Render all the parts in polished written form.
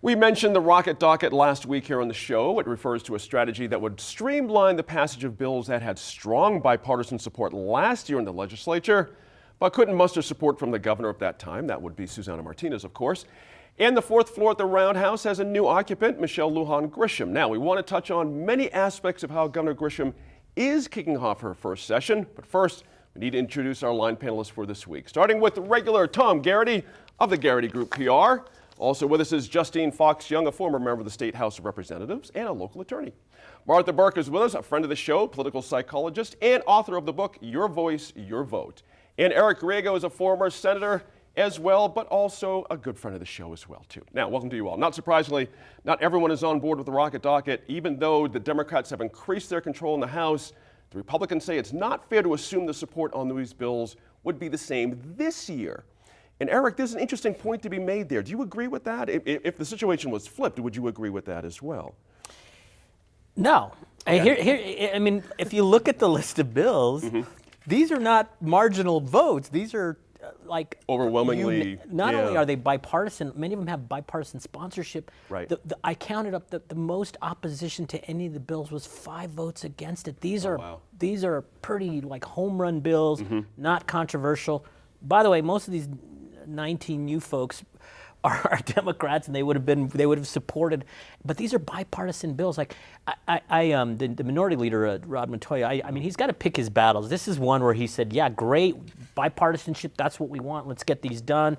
We mentioned the Rocket Docket last week here on the show. It refers to a strategy that would streamline the passage of bills that had strong bipartisan support last year in the legislature, but couldn't muster support from the governor of that time. That would be Susana Martinez, of course. And the fourth floor at the Roundhouse has a new occupant, Michelle Lujan Grisham. Now, we want to touch on many aspects of how Governor Grisham is kicking off her first session. But first, we need to introduce our line panelists for this week, starting with regular Tom Garrity of the Garrity Group PR. Also with us is Justine Fox Young, a former member of the State House of Representatives and a local attorney. Martha Burke is with us, a friend of the show, political psychologist, and author of the book, Your Voice, Your Vote. And Eric Griego is a former senator as well, but also a good friend of the show as well, too. Now, welcome to you all. Not surprisingly, not everyone is on board with the Rocket Docket. Even though the Democrats have increased their control in the House, the Republicans say it's not fair to assume the support on these bills would be the same this year. And Eric, there's an interesting point to be made there. Do you agree with that? If the situation was flipped, would you agree with that as well? No. Yeah. I mean, if you look at the list of bills, these are not marginal votes. These are like overwhelmingly. Not only are they bipartisan, many of them have bipartisan sponsorship. Right. I counted up the most opposition to any of the bills was 5 votes against it. These are pretty like home run bills, not controversial. By the way, most of these 19 new folks are Democrats, and they would have supported. But these are bipartisan bills. Like the minority leader, Rod Montoya. I mean, he's got to pick his battles. This is one where he said, "Yeah, great bipartisanship. That's what we want. Let's get these done."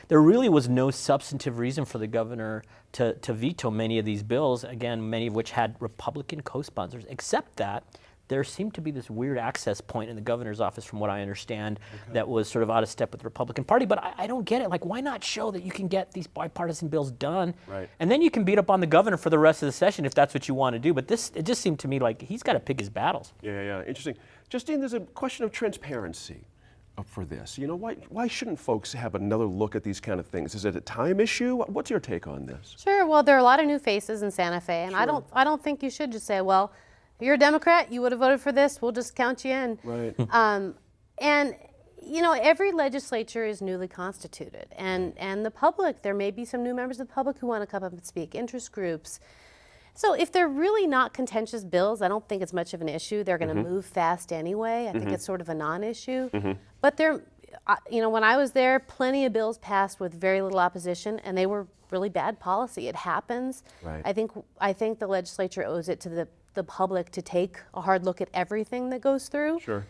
There really was no substantive reason for the governor to veto many of these bills. Again, many of which had Republican co-sponsors, except that there seemed to be this weird access point in the governor's office, from what I understand, that was sort of out of step with the Republican Party. But I don't get it. Like, why not show that you can get these bipartisan bills done? Right. And then you can beat up on the governor for the rest of the session if that's what you want to do. But it just seemed to me like he's got to pick his battles. Yeah. Interesting. Justine, there's a question of transparency for this. You know, why shouldn't folks have another look at these kind of things? Is it a time issue? What's your take on this? Sure. Well, there are a lot of new faces in Santa Fe, and Sure. I don't think you should just say, well, you're a Democrat, you would have voted for this, we'll just count you in. Right. And you know, every legislature is newly constituted, and the public, there may be some new members of the public who want to come up and speak, interest groups. So if they're really not contentious bills, I don't think it's much of an issue. They're going to move fast anyway. I think it's sort of a non-issue. But you know, when I was there, plenty of bills passed with very little opposition, and they were really bad policy. It happens. Right. I think the legislature owes it to the public to take a hard look at everything that goes through. Sure.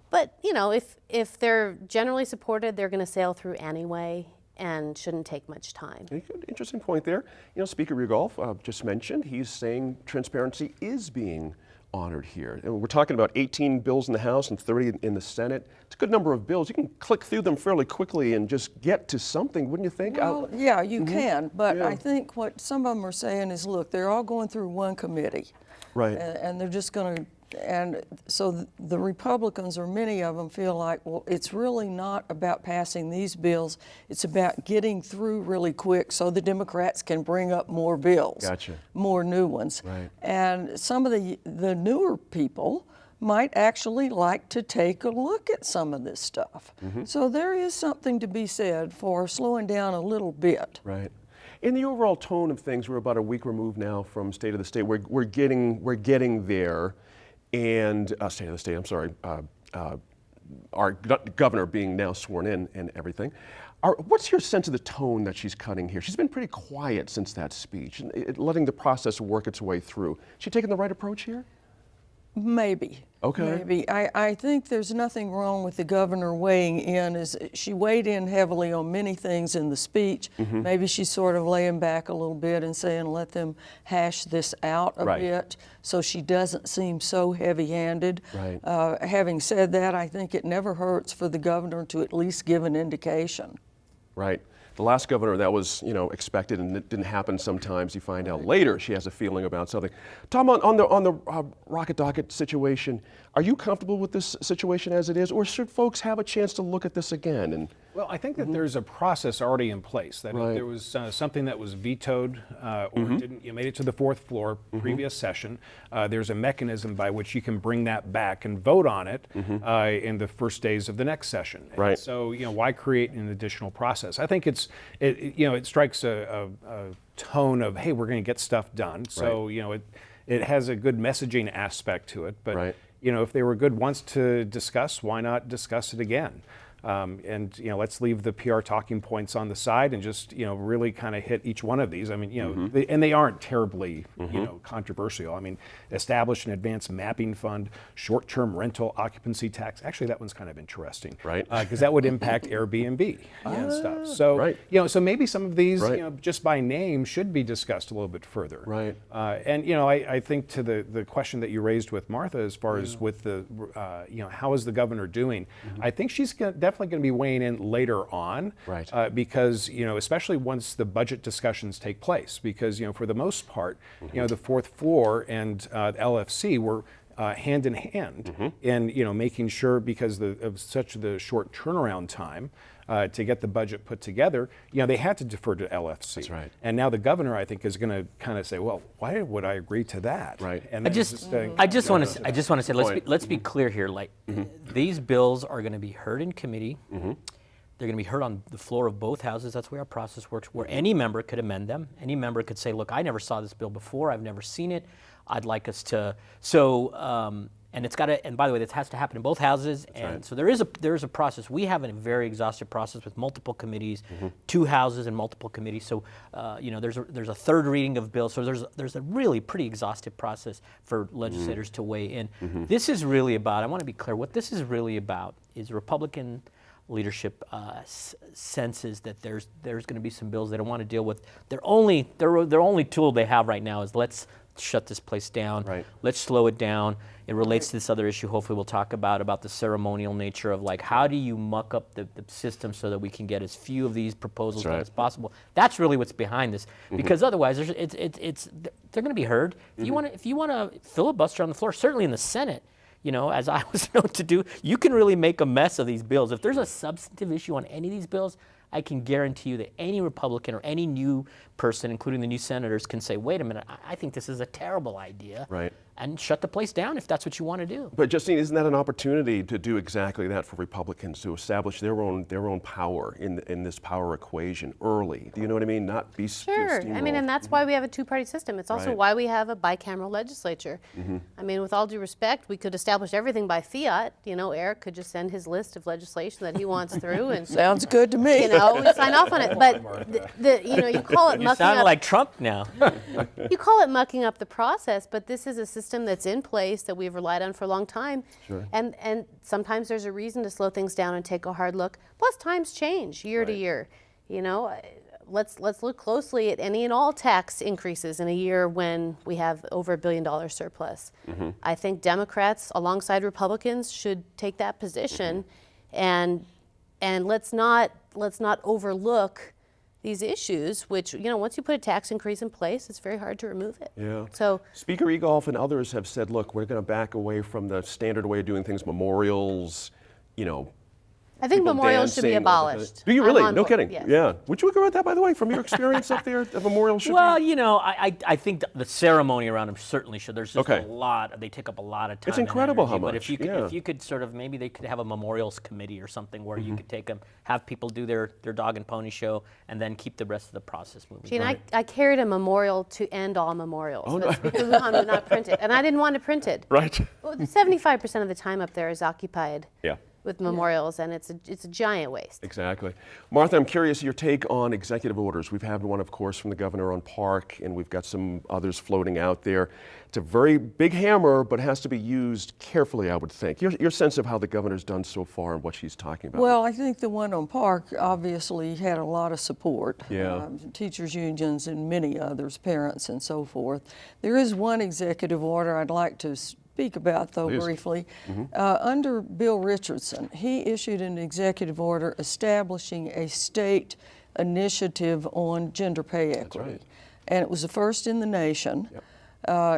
But you know, if they're generally supported, they're going to sail through anyway and shouldn't take much time. Interesting point there. You know, Speaker Rugolph just mentioned, he's saying transparency is being honored here. And we're talking about 18 bills in the House and 30 in the Senate. It's a good number of bills. You can click through them fairly quickly and just get to something, wouldn't you think? Well, yeah, you can, but I think what some of them are saying is, look, they're all going through one committee. Right. And they're just going to, and so the Republicans, or many of them, feel like, well, it's really not about passing these bills. It's about getting through really quick so the Democrats can bring up more bills. Gotcha. More new ones. Right. And some of the newer people might actually like to take a look at some of this stuff. So there is something to be said for slowing down a little bit. Right. In the overall tone of things, we're about a week removed now from State of the State. We're getting there, and State of the State. I'm sorry, our governor being now sworn in and everything. What's your sense of the tone that she's cutting here? She's been pretty quiet since that speech, letting the process work its way through. She taking the right approach here? Maybe. Okay. Maybe. I think there's nothing wrong with the governor weighing in. She weighed in heavily on many things in the speech. Maybe she's sort of laying back a little bit and saying, let them hash this out a bit, so she doesn't seem so heavy-handed. Right. Having said that, I think it never hurts for the governor to at least give an indication. Right. The last governor, that was, you know, expected, and it didn't happen sometimes. You find out later she has a feeling about something. Tom, on the Rocket Docket situation, are you comfortable with this situation as it is, or should folks have a chance to look at this again? And Well, I think that there's a process already in place. That Right. if there was something that was vetoed or didn't, made it to the fourth floor previous session, there's a mechanism by which you can bring that back and vote on it in the first days of the next session. And Right. so, why create an additional process? I think it strikes a tone of, hey, we're going to get stuff done. So, it has a good messaging aspect to it. But Right. if they were good once to discuss, why not discuss it again? And let's leave the PR talking points on the side and just really kind of hit each one of these. I mean, and they aren't terribly controversial. I mean, establish an advanced mapping fund, short-term rental occupancy tax. Actually, that one's kind of interesting, Right. Because that would impact Airbnb and stuff. So Right. so maybe some of these Right. just by name should be discussed a little bit further. Right. And I think to the question that you raised with Martha, as far as with the how is the governor doing? I think she's definitely going to be weighing in later on, Right. because especially once the budget discussions take place, because for the most part, the fourth floor and LFC were hand in hand in making sure, because of such the short turnaround time to get the budget put together, they had to defer to LFC. That's right. And now the governor, I think, is going to kind of say, well, why would I agree to that? Right. And I then just saying, want to say let's be point. clear here. Like these bills are going to be heard in committee. They're going to be heard on the floor of both houses. That's the way our process works, where any member could amend them. Any member could say, look, I never saw this bill before. I've never seen it. I'd like us to. So, and it's got to, and by the way, this has to happen in both houses. And so there is a process. We have a very exhaustive process with multiple committees, 2 houses and multiple committees. So, there's a third reading of bills. So there's a really pretty exhaustive process for legislators to weigh in. This is really about, I want to be clear, what this is really about is Republican leadership senses that there's going to be some bills they don't want to deal with. Their only tool they have right now is let's shut this place down. Right. Let's slow it down. It relates to this other issue hopefully we'll talk about the ceremonial nature of like how do you muck up the system so that we can get as few of these proposals That's done right. as possible. That's really what's behind this, because otherwise they're going to be heard. If you want to filibuster on the floor, certainly in the Senate, as I was known to do, you can really make a mess of these bills. If there's a substantive issue on any of these bills, I can guarantee you that any Republican or any new person, including the new senators, can say, wait a minute, I think this is a terrible idea. Right. And shut the place down if that's what you want to do. But Justine, isn't that an opportunity to do exactly that for Republicans, to establish their own power in this power equation early? Do you know what I mean? Not be Sure. I mean, and that's why we have a two-party system. It's also Right. why we have a bicameral legislature. I mean, with all due respect, we could establish everything by fiat. Eric could just send his list of legislation that he wants through, and Sounds good to me. we sign off on it. But you call it You mucking sound up. like Trump now. You call it mucking up the process, but this is a system that's in place that we've relied on for a long time. Sure. And sometimes there's a reason to slow things down and take a hard look. Plus, times change year to Right. year. Let's look closely at any and all tax increases in a year when we have over $1 billion surplus. I think Democrats, alongside Republicans, should take that position, and let's not overlook these issues, which, once you put a tax increase in place, it's very hard to remove it. Yeah. So, Speaker Egolf and others have said, look, we're going to back away from the standard way of doing things, memorials, I think people memorials should be dancing, abolished. Do you I'm really? on No board, kidding. yes. Yeah. Would you agree with that, by the way, from your experience up there? A memorial should Well, be? I think the ceremony around them certainly should. There's just Okay. a lot. They take up a lot of time. It's and incredible how energy, But much, if you could sort of, maybe they could have a memorials committee or something where you could take them, have people do their dog and pony show, and then keep the rest of the process moving. Gene, I carried a memorial to end all memorials. Oh, no. That's because Wuhan would not print it, and I didn't want to print it. Right. Well, 75% of the time up there is occupied Yeah. with memorials, and it's a giant waste. Exactly. Martha, I'm curious your take on executive orders. We've had one, of course, from the governor on Park, and we've got some others floating out there. It's a very big hammer, but has to be used carefully, I would think. Your sense of how the governor's done so far and what she's talking about. Well, I think the one on Park obviously had a lot of support. Yeah. Teachers' unions and many others, parents and so forth. There is one executive order I'd like to speak about, though, Please. briefly. Under Bill Richardson, he issued an executive order establishing a state initiative on gender pay equity. right. And it was the first in the nation. Yep.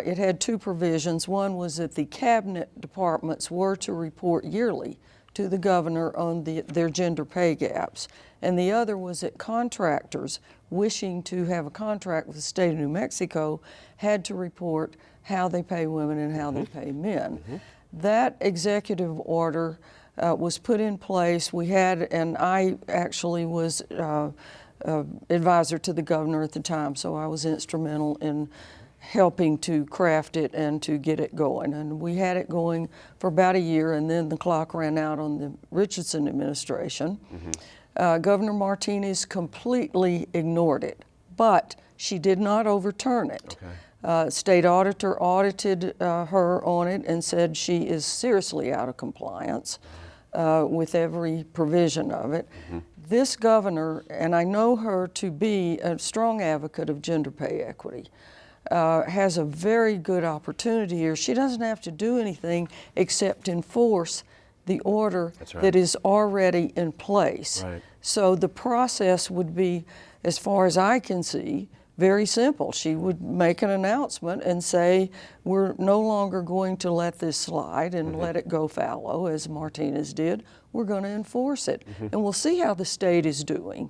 It had 2 provisions. One was that the cabinet departments were to report yearly to the governor on their gender pay gaps. And the other was that contractors wishing to have a contract with the state of New Mexico had to report how they pay women and how they pay men. That executive order was put in place. We had, and I actually was advisor to the governor at the time, so I was instrumental in helping to craft it and to get it going. And we had it going for about a year, and then the clock ran out on the Richardson administration. Governor Martinez completely ignored it, but she did not overturn it. State auditor audited her on it and said she is seriously out of compliance with every provision of it. This governor, and I know her to be a strong advocate of gender pay equity, has a very good opportunity here. She doesn't have to do anything except enforce the order that is already in place. So the process would be, as far as I can see, very simple. She would make an announcement and say, we're no longer going to let this slide and let it go fallow, as Martinez did. We're going to enforce it. And we'll see how the state is doing.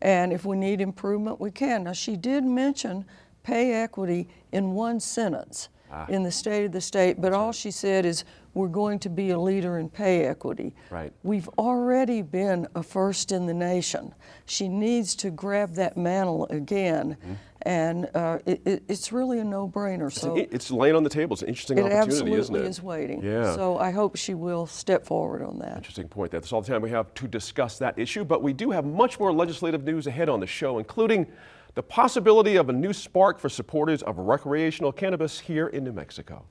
And if we need improvement, we can. Now, she did mention pay equity in one sentence in the State of the State, but all she said is, we're going to be a leader in pay equity. We've already been a first in the nation. She needs to grab that mantle again, and it's really a no-brainer. So it's laying on the table. It's an interesting opportunity, isn't it? It absolutely is waiting. So I hope she will step forward on that. Interesting point. That's all the time we have to discuss that issue, but we do have much more legislative news ahead on the show, including the possibility of a new spark for supporters of recreational cannabis here in New Mexico.